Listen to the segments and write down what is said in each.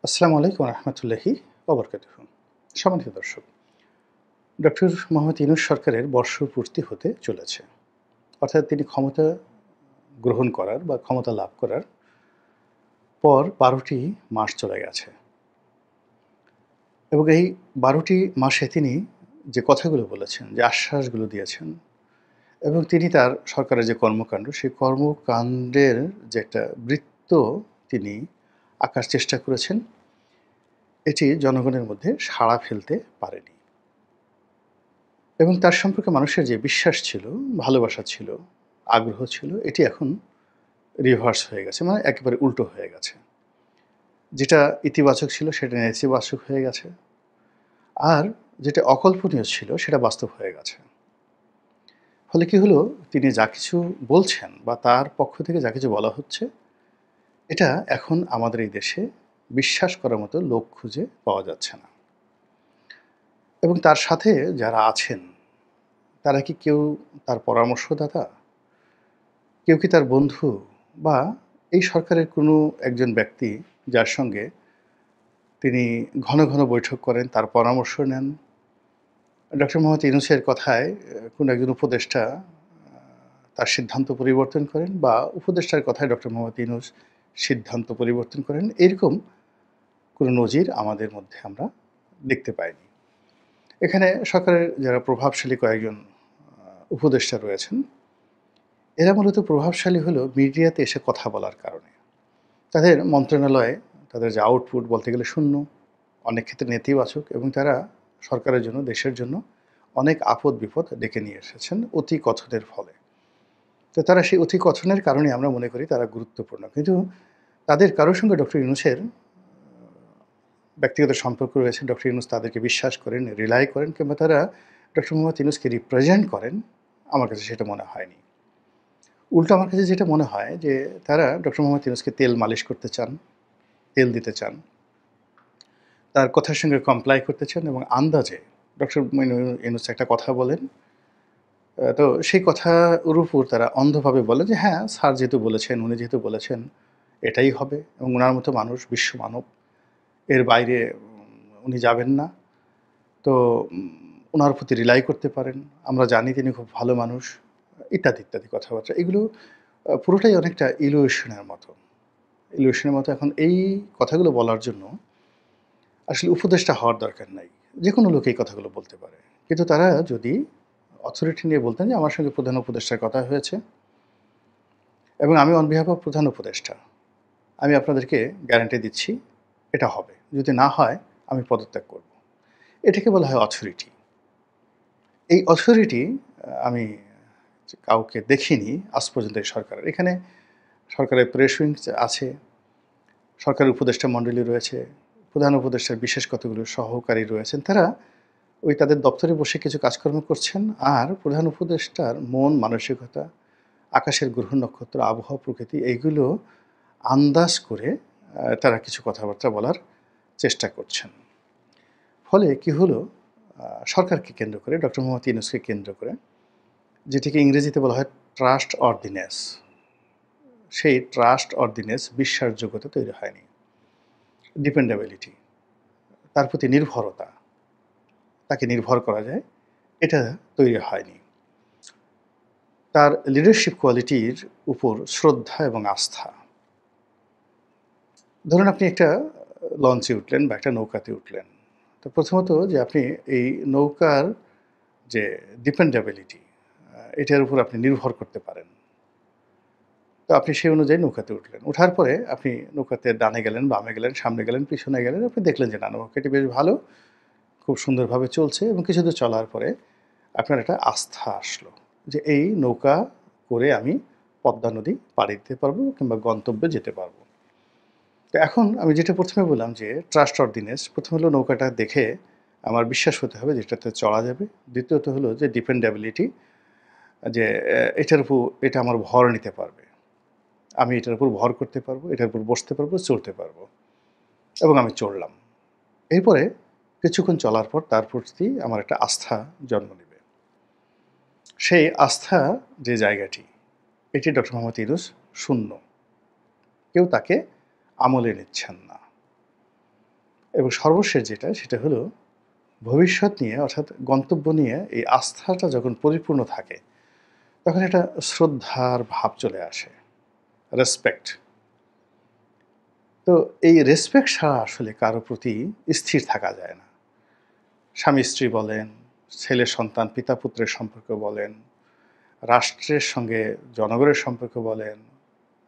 আসসালামু আলাইকুম রহমতুল্লাহি ওবরকাতুহু। সম্মানিত দর্শক, ডক্টর মোহাম্মদ ইউনূস সরকারের বর্ষপূর্তি হতে চলেছে। অর্থাৎ তিনি ক্ষমতা গ্রহণ করার বা ক্ষমতা লাভ করার পর ১২টি মাস চলে গেছে এবং এই ১২টি মাসে তিনি যে কথাগুলো বলেছেন, যে আশ্বাসগুলো দিয়েছেন এবং তিনি তার সরকারের যে কর্মকাণ্ড, সেই কর্মকাণ্ডের যে একটা বৃত্ত তিনি আঁকার চেষ্টা করেছেন, এটি জনগণের মধ্যে সাড়া ফেলতে পারেনি। এবং তার সম্পর্কে মানুষের যে বিশ্বাস ছিল, ভালোবাসা ছিল, আগ্রহ ছিল, এটি এখন রিভার্স হয়ে গেছে। মানে একেবারে উল্টো হয়ে গেছে। যেটা ইতিবাচক ছিল সেটা নেতিবাচক হয়ে গেছে। আর যেটা অকল্পনীয় ছিল সেটা বাস্তব হয়ে গেছে। ফলে কি হলো, তিনি যা কিছু বলছেন বা তার পক্ষ থেকে যা কিছু বলা হচ্ছে, এটা এখন আমাদের এই দেশে বিশ্বাস করার মতো লোক খুঁজে পাওয়া যাচ্ছে না। এবং তার সাথে যারা আছেন, তারা কি কেউ তার পরামর্শদাতা? কেউ কি তার বন্ধু? বা এই সরকারের কোনো একজন ব্যক্তি যার সঙ্গে তিনি ঘন, ঘন বৈঠক করেন, তার পরামর্শ নেন? ডক্টর মোহাম্মদ ইউনূসের কথায় কোনো একজন উপদেষ্টা তার সিদ্ধান্ত পরিবর্তন করেন বা উপদেষ্টার কথায় ডক্টর মোহাম্মদ ইউনূস সিদ্ধান্ত পরিবর্তন করেন, এরকম কোনো নজির আমাদের মধ্যে আমরা দেখতে পাইনি। এখানে সরকারের যারা প্রভাবশালী কয়েকজন উপদেষ্টা রয়েছেন, এরা মূলত প্রভাবশালী হলো মিডিয়াতে এসে কথা বলার কারণে। তাদের মন্ত্রণালয়ে তাদের যে আউটপুট বলতে গেলে শূন্য, অনেক ক্ষেত্রে নেতিবাচক, এবং তারা সরকারের জন্য, দেশের জন্য অনেক আপদ-বিপদ ডেকে নিয়ে এসেছেন অতি কথনের ফলে। তো তারা সেই অতি কথনের কারণে আমরা মনে করি তারা গুরুত্বপূর্ণ। কিন্তু তাদের কারো সঙ্গে ডক্টর ইউনূসের ব্যক্তিগত সম্পর্ক রয়েছে। ডক্টর ইউনূস তাদেরকে বিশ্বাস করেন, রিলাই করেন, কিংবা তারা ডক্টর মোহাম্মদ ইউনূসকে রিপ্রেজেন্ট করেন, আমার কাছে সেটা মনে হয়নি। উল্টো আমার কাছে যেটা মনে হয় যে তারা ডক্টর মোহাম্মদ ইউনূসকে তেল মালিশ করতে চান, তেল দিতে চান, তার কথার সঙ্গে কমপ্লাই করতে চান এবং আন্দাজে ডক্টর ইউনূস একটা কথা বলেন, তো সেই কথার উপর তারা অন্ধভাবে বলে যে হ্যাঁ, স্যার যেহেতু বলেছেন, উনি যেহেতু বলেছেন, এটাই হবে এবং উনার মতো মানুষ বিশ্ব মানব, এর বাইরে উনি যাবেন না। তো উনার প্রতি রিলাই করতে পারেন। আমরা জানি তিনি খুব ভালো মানুষ, ইত্যাদি, ইত্যাদি কথাবার্তা। এগুলো পুরোটাই অনেকটা ইলিউশনের মতো। ইলিউশনের মতো। এখন এই কথাগুলো বলার জন্য আসলে উপদেষ্টা হওয়ার দরকার নাই। যেকোনো লোক এই কথাগুলো বলতে পারে। কিন্তু তারা যদি অথরিটি নিয়ে বলতেন যে আমার সঙ্গে প্রধান উপদেষ্টার কথা হয়েছে এবং আমি অন বিহাফ অফ প্রধান উপদেষ্টা, আমি আপনাদেরকে গ্যারান্টি দিচ্ছি এটা হবে। যদি না হয় আমি পদত্যাগ করব। এটাকে বলা হয় অথরিটি। এই অথরিটি আমি কাউকে দেখিনি আজ পর্যন্ত এই সরকারের। এখানে সরকারের প্রেস উইংস আছে, সরকারের উপদেষ্টা মণ্ডলী রয়েছে, প্রধান উপদেষ্টার বিশেষ কতগুলো সহকারী রয়েছেন। তারা ওই তাদের দপ্তরে বসে কিছু কাজকর্ম করছেন, আর প্রধান উপদেষ্টার মন মানসিকতা, আকাশের গ্রহ নক্ষত্র, আবহাওয়া, প্রকৃতি এইগুলো আন্দাজ করে তারা কিছু কথাবার্তা বলার চেষ্টা করছেন। ফলে কি হলো, সরকারকে কেন্দ্র করে, ডক্টর মোহাম্মদ ইউনূসকে কেন্দ্র করে, যেটিকে ইংরেজিতে বলা হয় ট্রাস্ট অর্ডিন্যান্স, সেই ট্রাস্ট অর্ডিন্যান্স বিশ্বাসযোগ্যতা তৈরি হয়নি। ডিপেন্ডেবিলিটি, তার প্রতি নির্ভরতা, তাকে নির্ভর করা যায়, এটা তৈরি হয়নি। তার লিডারশিপ কোয়ালিটির উপর শ্রদ্ধা এবং আস্থা। ধরুন আপনি একটা লঞ্চে উঠলেন বা একটা নৌকাতে উঠলেন। তো প্রথমত যে আপনি এই নৌকার যে ডিপেন্ডেবিলিটি, এটার উপর আপনি নির্ভর করতে পারেন। তো আপনি সেই অনুযায়ী নৌকাতে উঠলেন। উঠার পরে আপনি নৌকাতে ডানে গেলেন, বামে গেলেন, সামনে গেলেন, পিছনে গেলেন। আপনি দেখলেন যে না, নৌকাটি বেশ ভালো, খুব সুন্দরভাবে চলছে এবং কিছু দূর চলার পরে আপনার একটা আস্থা আসলো যে এই নৌকা করে আমি পদ্মা নদী পাড়ি দিতে পারবো কিংবা গন্তব্যে যেতে পারবো। তো এখন আমি যেটা প্রথমে বললাম যে ট্রাস্ট অর্ডিনেন্স, প্রথম হলো নৌকাটা দেখে আমার বিশ্বাস হতে হবে যে এটাতে চলা যাবে। দ্বিতীয়ত হলো যে ডিপেন্ডেবিলিটি, যে এটার উপর এটা আমার ভর নিতে পারবে। আমি এটার উপর ভর করতে পারবো, এটার উপর বসতে পারবো, চলতে পারবো, এবং আমি চললাম। এরপরে কিছুক্ষণ চলার পর তার প্রতি আমার একটা আস্থা জন্ম নেবে। সেই আস্থা যে জায়গাটি, এটি ডক্টর মোহাম্মদ ইউনূস শূন্য। কেউ তাকে আমলে নিচ্ছেন না। এবং সর্বশেষ যেটা সেটা হলো ভবিষ্যৎ নিয়ে অর্থাৎ গন্তব্য নিয়ে এই আস্থাটা যখন পরিপূর্ণ থাকে তখন একটা শ্রদ্ধার ভাব চলে আসে, রেসপেক্ট। তো এই রেসপেক্ট ছাড়া আসলে কারো প্রতি স্থির থাকা যায় না। স্বামী স্ত্রী বলেন, ছেলে সন্তান পিতা পুত্রের সম্পর্ক বলেন, রাষ্ট্রের সঙ্গে জনগণের সম্পর্ক বলেন,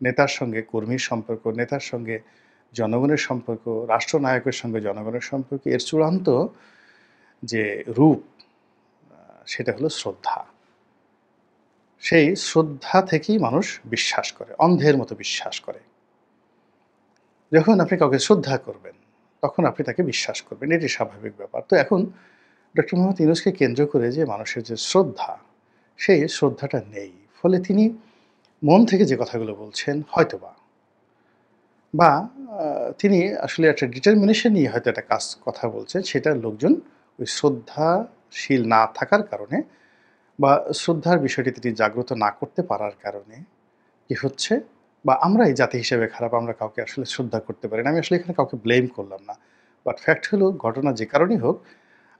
নেতার সঙ্গে কর্মীর সম্পর্ক, নেতার সঙ্গে জনগণের সম্পর্ক, রাষ্ট্রনায়কের সঙ্গে জনগণের সম্পর্ক, এর চূড়ান্ত যে রূপ সেটা হলো শ্রদ্ধা। সেই শ্রদ্ধা থেকেই মানুষ বিশ্বাস করে, অন্ধের মতো বিশ্বাস করে। যখন আপনি কাউকে শ্রদ্ধা করবেন তখন আপনি তাকে বিশ্বাস করবেন, এটি স্বাভাবিক ব্যাপার। তো এখন ডক্টর মোহাম্মদ ইউনূসকে কেন্দ্র করে যে মানুষের যে শ্রদ্ধা, সেই শ্রদ্ধাটা নেই। ফলে তিনি মন থেকে যে কথাগুলো বলছেন হয়তোবা বা তিনি আসলে একটা ডিটারমিনেশন নিয়ে হয়তো একটা কথা বলছেন, সেটা লোকজন ওই শ্রদ্ধাশীল না থাকার কারণে বা শ্রদ্ধার বিষয়টি তিনি জাগ্রত না করতে পারার কারণে কি হচ্ছে, বা আমরা এই জাতি হিসেবে খারাপ, আমরা কাউকে আসলে শ্রদ্ধা করতে পারি না। আমি আসলে এখানে কাউকে ব্লেম করলাম না। বাট ফ্যাক্ট হলো, ঘটনা যে কারণেই হোক,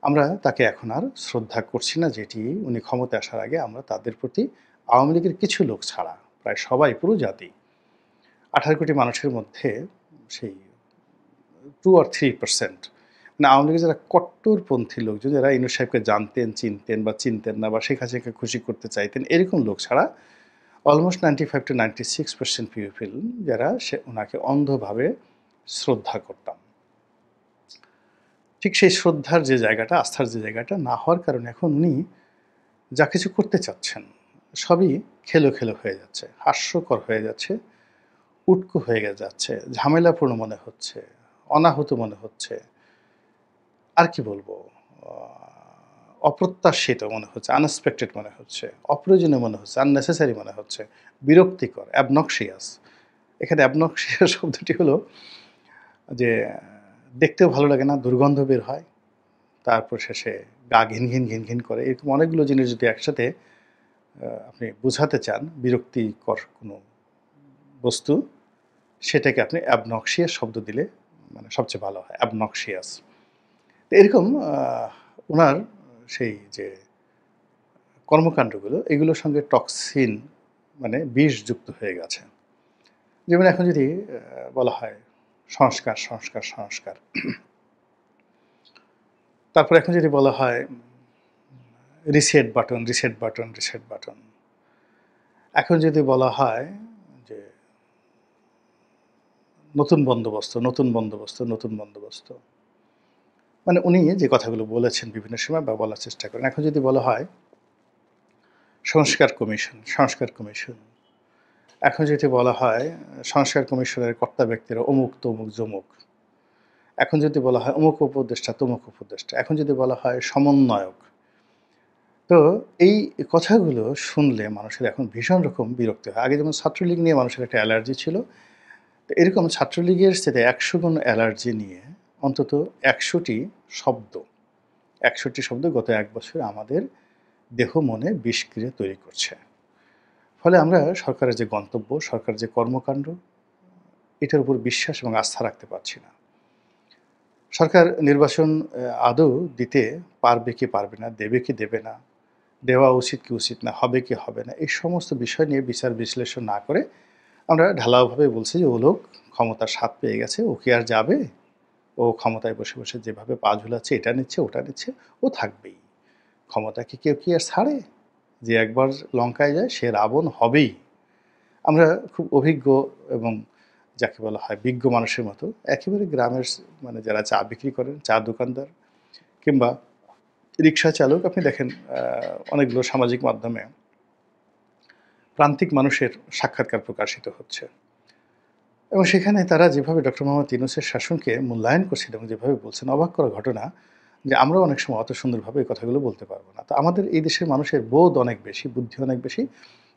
আমরা তাকে এখন আর শ্রদ্ধা করছি না, যেটি উনি ক্ষমতায় আসার আগে আমরা তাদের প্রতি, আওয়ামী লীগের কিছু লোক ছাড়া প্রায় সবাই, পুরো জাতি ১৮ কোটি মানুষের মধ্যে সেই 2 or 3%, মানে আওয়ামী লীগের যারা কট্টরপন্থী লোকজন, যারা ইউনূস সাহেবকে জানতেন, চিনতেন বা চিনতেন না, বা শেখ হাসিনাকে খুশি করতে চাইতেন, এরকম লোক ছাড়া অলমোস্ট 95 to 96% পিপল যারা ওনাকে অন্ধভাবে শ্রদ্ধা করতাম। ঠিক সেই শ্রদ্ধার যে জায়গাটা, আস্থার যে জায়গাটা না হওয়ার কারণে এখন উনি যা কিছু করতে চাচ্ছেন সবই খেলো খেলো হয়ে যাচ্ছে, হাস্যকর হয়ে যাচ্ছে, উটকো হয়ে যাচ্ছে, ঝামেলাপূর্ণ মনে হচ্ছে, অনাহূত মনে হচ্ছে। আর কি বলবো, অপ্রত্যাশিত মনে হচ্ছে, আনএক্সপেক্টেড মনে হচ্ছে, অপ্রয়োজনীয় মনে হচ্ছে, আননেসেসারি মনে হচ্ছে, বিরক্তিকর, অ্যাবনক্সিয়াস। এখানে অ্যাবনক্সিয়াস শব্দটি হলো যে দেখতেও ভালো লাগে না, দুর্গন্ধ বের হয়, তারপর শেষে গা ঘিন ঘিন ঘিন ঘিন করে। এরকম অনেকগুলো জিনিস যদি একসাথে আপনি বোঝাতে চান বিরক্তিকর কোনো বস্তু, সেটাকে আপনি অ্যাবনক্সিয়াস শব্দ দিলে মানে সবচেয়ে ভালো হয়, অ্যাবনক্সিয়াস। তো এরকম ওনার সেই যে কর্মকাণ্ডগুলো, এগুলোর সঙ্গে টক্সিন মানে বিষ যুক্ত হয়ে গেছে। যেমন এখন যদি বলা হয় সংস্কার সংস্কার সংস্কার, তারপর এখন যদি বলা হয় reset button reset button reset button, এখন যদি বলা হয় যে নতুন বন্দোবস্ত নতুন বন্দোবস্ত নতুন বন্দোবস্ত, মানে উনি যে কথাগুলো বলেছেন বিভিন্ন সময় বা বলার চেষ্টা করেন, এখন যদি বলা হয় সংস্কার কমিশন সংস্কার কমিশন, এখন যদি বলা হয় সংস্কার কমিশনের কর্তা ব্যক্তিরা অমুক তমুক জমুক, এখন যদি বলা হয় অমুক উপদেষ্টা তমুক উপদেষ্টা, এখন যদি বলা হয় সমন্বয়ক, তো এই কথাগুলো শুনলে মানুষের এখন ভীষণ রকম বিরক্তি হয়। আগে যেমন ছাত্রলীগ নিয়ে মানুষের একটা অ্যালার্জি ছিল, তো এরকম ছাত্রলীগের সাথে ১০০ গুণ অ্যালার্জি নিয়ে অন্তত ১০০টি শব্দ ১০০টি শব্দ গত ১ বছরে আমাদের দেহ মনে বিষক্রিয়া তৈরি করছে। ফলে আমরা সরকারের যে গন্তব্য, সরকারের যে কর্মকাণ্ড, এটার উপর বিশ্বাস এবং আস্থা রাখতে পারছি না। সরকার নির্বাচন আদৌ দিতে পারবে কি পারবে না, দেবে কি দেবে না, দেওয়া উচিত কি উচিত না, হবে কি হবে না, এই সমস্ত বিষয় নিয়ে বিচার বিশ্লেষণ না করে আমরা ঢালাওভাবে বলছি যে ও লোক ক্ষমতার স্বাদ পেয়ে গেছে, ও কি আর যাবে? ও ক্ষমতায় বসে বসে যেভাবে পা ঝুলাচ্ছে, এটা নিচ্ছে ওটা নিচ্ছে, ও থাকবেই। ক্ষমতাকে কেউ কি আর ছাড়ে? যে একবার লঙ্কায় যায় সে রাবণ হবেই। আমরা খুব অভিজ্ঞ এবং যাকে বলা হয় বিজ্ঞ মানুষের মতো একেবারে গ্রামের মানে যারা চা বিক্রি করেন, চা দোকানদার কিংবা রিক্সা চালক, আপনি দেখেন অনেকগুলো সামাজিক মাধ্যমে প্রান্তিক মানুষের সাক্ষাৎকার প্রকাশিত হচ্ছে, এবং সেখানে তারা যেভাবে ডক্টর মোহাম্মদ ইউনূসের শাসনকে মূল্যায়ন করছেন এবং যেভাবে বলছেন, অবাক করা ঘটনা যে আমরাও অনেক সময় অত সুন্দরভাবে এই কথাগুলো বলতে পারবো না। তো আমাদের এই দেশের মানুষের বোধ অনেক বেশি, বুদ্ধি অনেক বেশি,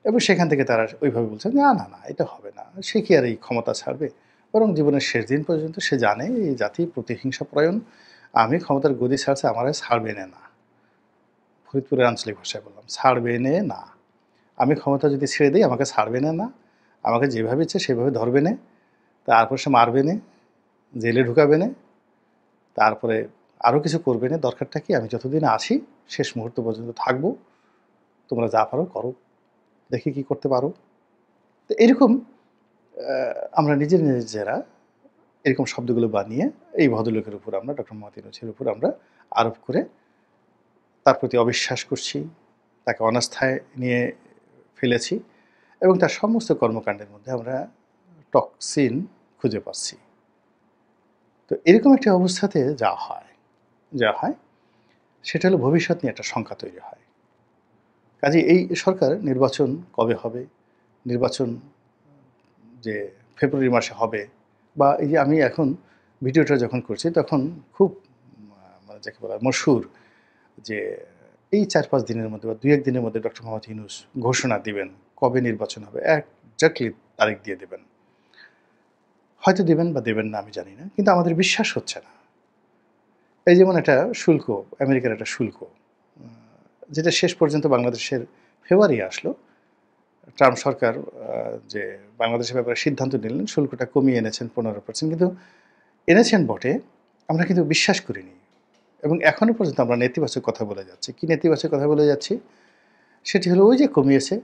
এবং সেখান থেকে তারা ওইভাবে বলছেন না না না এটা হবে না, সে কি আর এই ক্ষমতা ছাড়বে, বরং জীবনের শেষ দিন পর্যন্ত সে জানে এই জাতি প্রতিহিংসা পরায়ণ, আমি ক্ষমতার গদি ছাড়ছে আমার ছাড়বে না। ফরিদপুরের আঞ্চলিক ভাষায় বললাম, ছাড়বে না। আমি ক্ষমতা যদি ছেড়ে দিই আমাকে ছাড়বে না, আমাকে যেভাবে ইচ্ছে সেভাবে ধরবে না, তারপর সে মারবে না, জেলে ঢুকাবে না, তারপরে আরও কিছু করবে না, দরকারটা কি, আমি যতদিন আছি শেষ মুহূর্ত পর্যন্ত থাকবো, তোমরা যা পারো করো, দেখি কি করতে পারো। তো এরকম আমরা নিজেরা এরকম শব্দগুলো বানিয়ে এই ভদ্রলোকের উপর আমরা, ডক্টর মোহাম্মদ ইউনূসের উপর আমরা আরোপ করে তার প্রতি অবিশ্বাস করছি, তাকে অনাস্থায় নিয়ে ফেলেছি এবং তার সমস্ত কর্মকাণ্ডের মধ্যে আমরা টক্সিন খুঁজে পাচ্ছি। তো এরকম একটা অবস্থাতে যা হয় সেটা হলো ভবিষ্যৎ নিয়ে একটা শঙ্কা তৈরি হয়। কাজে এই সরকার নির্বাচন কবে হবে, নির্বাচন যে ফেব্রুয়ারি মাসে হবে, বা এই যে আমি এখন ভিডিওটা যখন করছি তখন খুব মানে যাকে বলা হয় মশহুর, যে এই ৪-৫ দিনের মধ্যে বা ২-১ দিনের মধ্যে ডক্টর মোহাম্মদ ইউনূস ঘোষণা দিবেন কবে নির্বাচন হবে, এক্স্যাক্টলি তারিখ দিয়ে দেবেন। হয়তো দেবেন বা দেবেন না আমি জানি না, কিন্তু আমাদের বিশ্বাস হচ্ছে না। এই যেমন একটা শুল্ক, আমেরিকার একটা শুল্ক, যেটা শেষ পর্যন্ত বাংলাদেশের ফেব্রুয়ারি আসলো। ট্রাম্প সরকার যে বাংলাদেশের ব্যাপারে সিদ্ধান্ত নিলেন, শুল্কটা কমিয়ে এনেছেন 15%, কিন্তু এনেছেন বটে, আমরা কিন্তু বিশ্বাস করিনি এবং এখনও পর্যন্ত আমরা নেতিবাচক কথা বলে যাচ্ছি। কি নেতিবাচক কথা বলে যাচ্ছি? সেটি হলো ওই যে কমিয়েছে,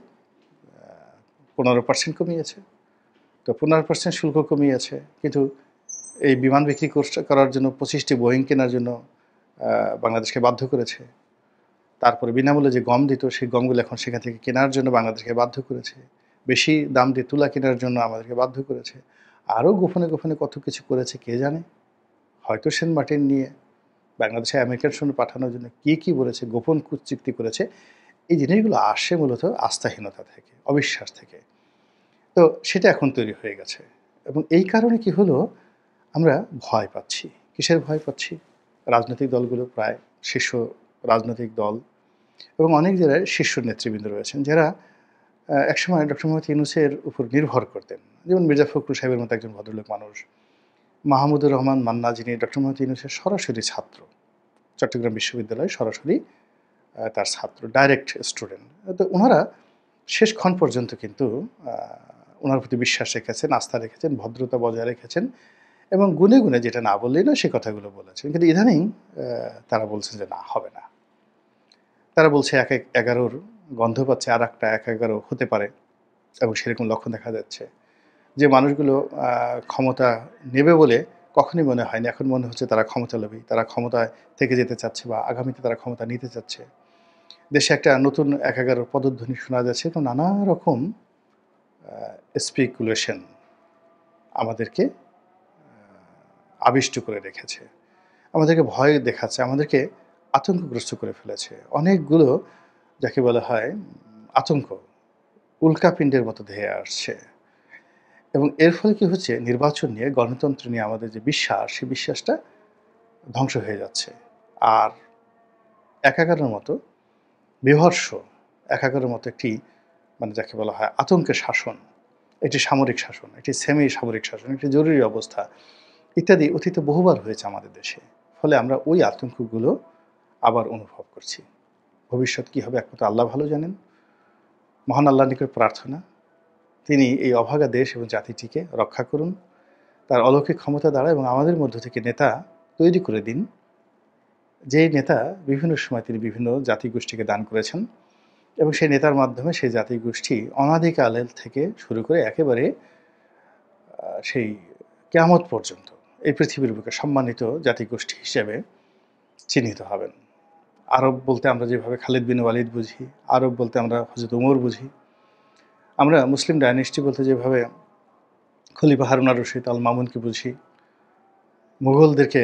15% কমিয়েছে। তো 15% শুল্ক কমিয়েছে, কিন্তু এই বিমান বিক্রি করার জন্য 25টি বোয়িং কেনার জন্য বাংলাদেশকে বাধ্য করেছে। তারপরে বিনামূল্যে যে গম দিত, সেই গমগুলো এখন সেখান থেকে কেনার জন্য বাংলাদেশকে বাধ্য করেছে। বেশি দাম দিয়ে তুলা কেনার জন্য আমাদেরকে বাধ্য করেছে। আরও গোপনে গোপনে কত কিছু করেছে কে জানে। হয়তো সেন্ট মার্টিন নিয়ে বাংলাদেশে আমেরিকার সঙ্গে পাঠানোর জন্য কী বলেছে, গোপন চুক্তি করেছে। এই জিনিসগুলো আসে মূলত আস্থাহীনতা থেকে, অবিশ্বাস থেকে। তো সেটা এখন তৈরি হয়ে গেছে এবং এই কারণে কি হলো, আমরা ভয় পাচ্ছি। কিসের ভয় পাচ্ছি? রাজনৈতিক দলগুলো, প্রায় শীর্ষ রাজনৈতিক দল এবং অনেক জেলায় শীর্ষ নেতৃবৃন্দ রয়েছেন যারা একসময় ডক্টর মোহাম্মদ ইউনূসের উপর নির্ভর করতেন। যেমন মির্জা ফখরুল সাহেবের মতো একজন ভদ্রলোক মানুষ, মাহমুদুর রহমান মান্না, যিনি ডক্টর মোহাম্মদ ইউনূসের সরাসরি ছাত্র, চট্টগ্রাম বিশ্ববিদ্যালয়ে সরাসরি তার ছাত্র, ডাইরেক্ট স্টুডেন্ট। তো ওনারা শেষক্ষণ পর্যন্ত কিন্তু ওনার প্রতি বিশ্বাস রেখেছেন, আস্থা রেখেছেন, ভদ্রতা বজায় রেখেছেন এবং গুনে গুনে যেটা না বললেই না সে কথাগুলো বলেছেন। কিন্তু ইদানিং তারা বলছেন যে না, হবে না। তারা বলছে ১-১-১১-র গন্ধ পাচ্ছে, আর একটা ১-১১ হতে পারে এবং সেরকম লক্ষণ দেখা যাচ্ছে। যে মানুষগুলো ক্ষমতা নেবে বলে কখনই মনে হয়নি, এখন মনে হচ্ছে তারা ক্ষমতালোভী, তারা ক্ষমতায় থেকে যেতে চাচ্ছে বা আগামীতে তারা ক্ষমতা নিতে চাচ্ছে। দেশে একটা নতুন ১-১১ পদধ্বনি শোনা যাচ্ছে এবং নানা রকম স্পেকুলেশন আমাদেরকে আবিষ্ট করে রেখেছে, আমাদেরকে ভয় দেখাচ্ছে, আমাদেরকে আতঙ্কগ্রস্ত করে ফেলেছে। অনেকগুলো যাকে বলা হয় আতঙ্ক উল্কাপিণ্ডের মতো ধেয়ে আসছে এবং এর ফলে কি হচ্ছে, নির্বাচন নিয়ে, গণতন্ত্র নিয়ে আমাদের যে বিশ্বাস, সেই বিশ্বাসটা ধ্বংস হয়ে যাচ্ছে। আর ১-১১-র মতো বীভৎস, ১-১১-র মতো একটি মানে যাকে বলা হয় আতঙ্কের শাসন, একটি সামরিক শাসন, একটি সেমি সামরিক শাসন, একটি জরুরি অবস্থা ইত্যাদি অতীতে বহুবার হয়েছে আমাদের দেশে। ফলে আমরা ওই আতঙ্কগুলো আবার অনুভব করছি। ভবিষ্যৎ কী হবে একমাত্র আল্লাহ ভালো জানেন। মহান আল্লাহর নিকট প্রার্থনা, তিনি এই অভাগা দেশ এবং জাতিটিকে রক্ষা করুন, তার অলৌকিক ক্ষমতা দ্বারা, এবং আমাদের মধ্য থেকে নেতা তৈরি করে দিন, যেই নেতা বিভিন্ন সময় তিনি বিভিন্ন জাতিগোষ্ঠীকে দান করেছেন এবং সেই নেতার মাধ্যমে সেই জাতিগোষ্ঠী অনাদিকাল থেকে শুরু করে একেবারে সেই কিয়ামত পর্যন্ত এই পৃথিবীর বুকে সম্মানিত জাতিগোষ্ঠী হিসেবে চিহ্নিত হবেন। আরব বলতে আমরা যেভাবে খালিদ বিন ওয়ালিদ বুঝি, আরব বলতে আমরা হযরত ওমর বুঝি, আমরা মুসলিম ডাইনেস্টি বলতে যেভাবে খলিফা হারুন আর রশিদ আল মামুনকে বুঝি, মুঘলদেরকে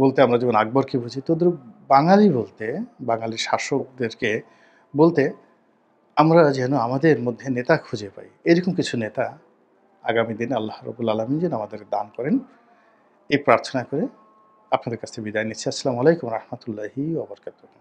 বলতে আমরা যেমন আকবরকে বুঝি, তদ্রুপ বাঙালি বলতে, বাঙালি শাসকদেরকে বলতে আমরা যেন আমাদের মধ্যে নেতা খুঁজে পাই। এরকম কিছু নেতা আগামী দিনে আল্লাহ রাব্বুল আলামিন যেন আমাদের দান করেন, এই প্রার্থনা করে আপনাদের কাছ থেকে বিদায় নিচ্ছি। আসসালামু আলাইকুম ওয়া রাহমাতুল্লাহি ওয়া বারাকাতুহু।